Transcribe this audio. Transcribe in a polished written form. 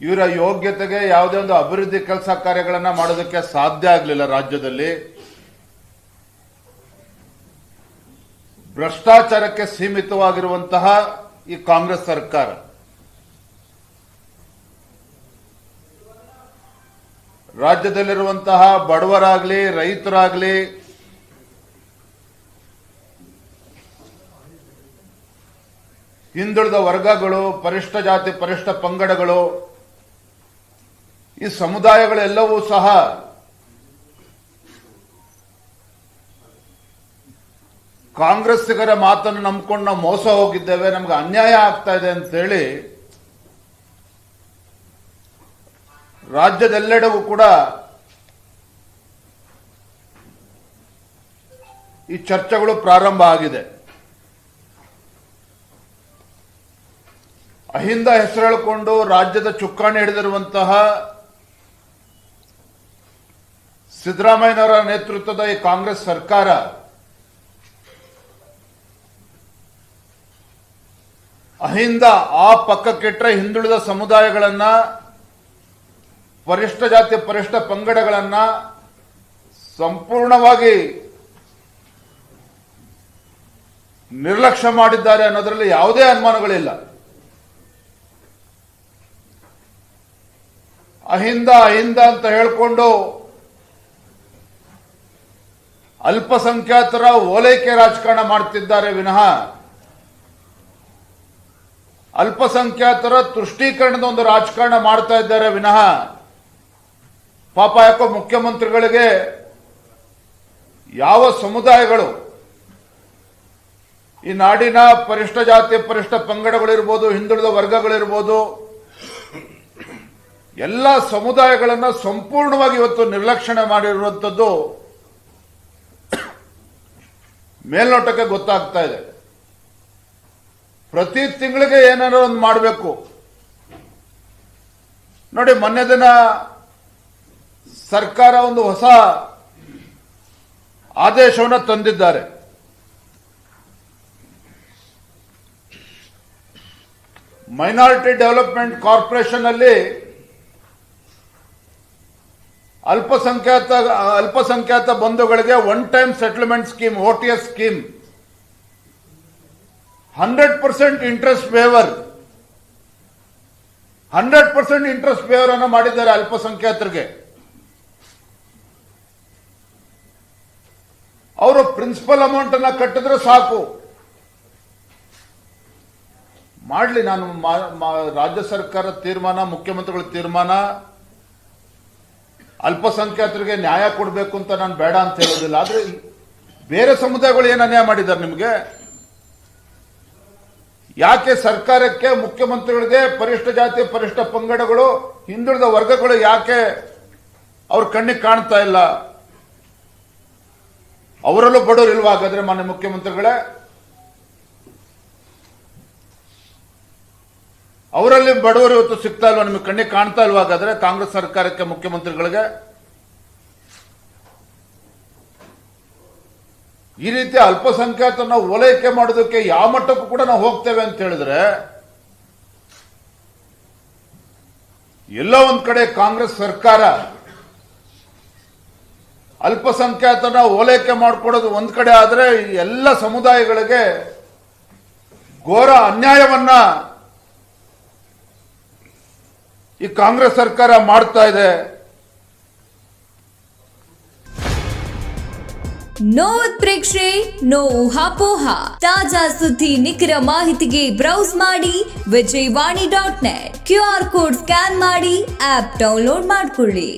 ಇವರ ಯೋಗ್ಯತೆಗೆ ಯಾವುದೇ ಒಂದು ಅಭಿವೃದ್ಧಿ ಕೆಲಸ ಕಾರ್ಯಗಳನ್ನು ಮಾಡೋದಕ್ಕೆ ಸಾಧ್ಯ ಆಗಲಿಲ್ಲ. ರಾಜ್ಯದಲ್ಲಿ ಭ್ರಷ್ಟಾಚಾರಕ್ಕೆ ಸೀಮಿತವಾಗಿರುವಂತಹ ಈ ಕಾಂಗ್ರೆಸ್ ಸರ್ಕಾರ ರಾಜ್ಯದಲ್ಲಿರುವಂತಹ ಬಡವರಾಗ್ಲಿ, ರೈತರಾಗ್ಲಿ, ಹಿಂದುಳಿದ ವರ್ಗಗಳು, ಪರಿಷ್ಠ ಜಾತಿ ಪರಿಷ್ಠ ಪಂಗಡಗಳು, ಈ ಸಮುದಾಯಗಳೆಲ್ಲವೂ ಸಹ ಕಾಂಗ್ರೆಸ್ಸಿಗರ ಮಾತನ್ನು ನಂಬಿಕೊಂಡು ನಾವು ಮೋಸ ಹೋಗಿದ್ದೇವೆ, ನಮ್ಗೆ ಅನ್ಯಾಯ ಆಗ್ತಾ ಇದೆ ಅಂತೇಳಿ ರಾಜ್ಯದೆಲ್ಲೆಡೆಗೂ ಕೂಡ ಈ ಚರ್ಚೆಗಳು ಪ್ರಾರಂಭ ಆಗಿದೆ. ಅಹಿಂದ ಹೆಸರು ಹೇಳಿಕೊಂಡು ರಾಜ್ಯದ ಚುಕ್ಕಾಣಿ ಹಿಡಿದಿರುವಂತಹ ಸಿದ್ದರಾಮಯ್ಯನವರ ನೇತೃತ್ವದ ಈ ಕಾಂಗ್ರೆಸ್ ಸರ್ಕಾರ ಅಹಿಂದ ಆ ಪಕ್ಕಕ್ಕಿಟ್ಟರೆ ಹಿಂದುಳಿದ ಸಮುದಾಯಗಳನ್ನ, ಪರಿಷ್ಠ ಜಾತಿ ಪರಿಷ್ಠ ಪಂಗಡಗಳನ್ನ ಸಂಪೂರ್ಣವಾಗಿ ನಿರ್ಲಕ್ಷ್ಯ ಮಾಡಿದ್ದಾರೆ ಅನ್ನೋದರಲ್ಲಿ ಯಾವುದೇ ಅನುಮಾನಗಳಿಲ್ಲ. ಅಹಿಂದ ಅಹಿಂದ ಅಂತ ಹೇಳಿಕೊಂಡು ಅಲ್ಪಸಂಖ್ಯಾತರ ಓಲೈಕೆ ರಾಜಕಾರಣ ಮಾಡ್ತಿದ್ದಾರೆ ವಿನಃ ಅಲ್ಪಸಂಖ್ಯಾತರ ತುಷ್ಟೀಕರಣದ ಒಂದು ರಾಜಕಾರಣ ಮಾಡ್ತಾ ಇದ್ದಾರೆ ವಿನಃ ಪಾಪ ಯಾಕೋ ಮುಖ್ಯಮಂತ್ರಿಗಳಿಗೆ ಯಾವ ಸಮುದಾಯಗಳು ಈ ನಾಡಿನ ಪರಿಷ್ಠ ಜಾತಿ ಪರಿಷ್ಠ ಪಂಗಡಗಳಿರ್ಬೋದು, ಹಿಂದುಳಿದ ವರ್ಗಗಳಿರ್ಬೋದು, ಎಲ್ಲ ಸಮುದಾಯಗಳನ್ನ ಸಂಪೂರ್ಣವಾಗಿ ಇವತ್ತು ನಿರ್ಲಕ್ಷಣೆ ಮಾಡಿರುವಂಥದ್ದು ಮೇಲ್ನೋಟಕ್ಕೆ ಗೊತ್ತಾಗ್ತಾ ಇದೆ. ಪ್ರತಿ ತಿಂಗಳಿಗೆ ಏನಾದ್ರು ಒಂದು ಮಾಡಬೇಕು. ನೋಡಿ, ಮೊನ್ನೆ ದಿನ ಸರ್ಕಾರ ಒಂದು ಹೊಸ ಆದೇಶವನ್ನು ತಂದಿದ್ದಾರೆ. ಮೈನಾರಿಟಿ ಡೆವಲಪ್ಮೆಂಟ್ ಕಾರ್ಪೊರೇಷನ್ ಅಲ್ಲಿ ಅಲ್ಪಸಂಖ್ಯಾತ ಬಂಧುಗಳಿಗೆ one time settlement scheme, OTS scheme, 100% interest waiver, 100% interest waiver ಅನ್ನು ಮಾಡಿದ್ದಾರೆ ಅಲ್ಪಸಂಖ್ಯಾತರಿಗೆ. ಅವರು ಪ್ರಿನ್ಸಿಪಲ್ ಅಮೌಂಟ್ ಅನ್ನ ಕಟ್ಟಿದ್ರೆ ಸಾಕು. ಮಾಡಲಿ, ನಾನು ರಾಜ್ಯ ಸರ್ಕಾರ ತೀರ್ಮಾನ, ಮುಖ್ಯಮಂತ್ರಿಗಳ ತೀರ್ಮಾನ, ಅಲ್ಪಸಂಖ್ಯಾತರಿಗೆ ನ್ಯಾಯ ಕೊಡಬೇಕು ಅಂತ ನಾನು ಬೇಡ ಅಂತ ಹೇಳೋದಿಲ್ಲ. ಆದ್ರೆ ಬೇರೆ ಸಮುದಾಯಗಳು ಏನು ಅನ್ಯಾಯ ಮಾಡಿದ್ದಾರೆ ನಿಮಗೆ? ಯಾಕೆ ಸರ್ಕಾರಕ್ಕೆ, ಮುಖ್ಯಮಂತ್ರಿಗಳಿಗೆ ಪರಿಷ್ಠ ಜಾತಿ ಪರಿಷ್ಠ ಪಂಗಡಗಳು, ಹಿಂದುಳಿದ ವರ್ಗಗಳು ಯಾಕೆ ಅವ್ರ ಕಣ್ಣಿಗೆ ಕಾಣ್ತಾ ಇಲ್ಲ? ಅವರಲ್ಲೂ ಬಡವರು ಇಲ್ವಾ ಹಾಗಾದ್ರೆ ಮಾನ್ಯ ಮುಖ್ಯಮಂತ್ರಿಗಳೇ? ಅವರಲ್ಲಿ ಬಡವರು ಇವತ್ತು ಸಿಗ್ತಾ ಇಲ್ವಾ? ನಿಮಗೆ ಕಣ್ಣಿಗೆ ಕಾಣ್ತಾ ಇಲ್ವಾ ಹಾಗಾದ್ರೆ ಕಾಂಗ್ರೆಸ್ ಸರ್ಕಾರಕ್ಕೆ, ಮುಖ್ಯಮಂತ್ರಿಗಳಿಗೆ? ಈ ರೀತಿ ಅಲ್ಪಸಂಖ್ಯಾತರನ್ನ ಓಲೈಕೆ ಮಾಡೋದಕ್ಕೆ ಯಾವ ಮಟ್ಟಕ್ಕೂ ಕೂಡ ನಾವು ಹೋಗ್ತೇವೆ ಅಂತ ಹೇಳಿದ್ರೆ, ಎಲ್ಲೋ ಒಂದ್ ಕಡೆ ಕಾಂಗ್ರೆಸ್ ಸರ್ಕಾರ ಅಲ್ಪಸಂಖ್ಯಾತರನ್ನ ಓಲೈಕೆ ಮಾಡಿಕೊಡೋದು ಒಂದ್ ಕಡೆ ಆದ್ರೆ, ಎಲ್ಲ ಸಮುದಾಯಗಳಿಗೆ ಘೋರ ಅನ್ಯಾಯವನ್ನ ಈ ಕಾಂಗ್ರೆಸ್ ಸರ್ಕಾರ ಮಾಡ್ತಾ ಇದೆ. ನೋ ಉತ್ಪ್ರೇಕ್ಷೆ, ನೋ ಊಹಾಪೋಹ. ತಾಜಾ ಸುದ್ದಿ, ನಿಖರ ಮಾಹಿತಿಗೆ ಬ್ರೌಸ್ ಮಾಡಿ ವಿಜಯವಾಣಿ.net. QR ಕೋಡ್ ಸ್ಕ್ಯಾನ್ ಮಾಡಿ ಆಪ್ ಡೌನ್ಲೋಡ್ ಮಾಡಿಕೊಳ್ಳಿ.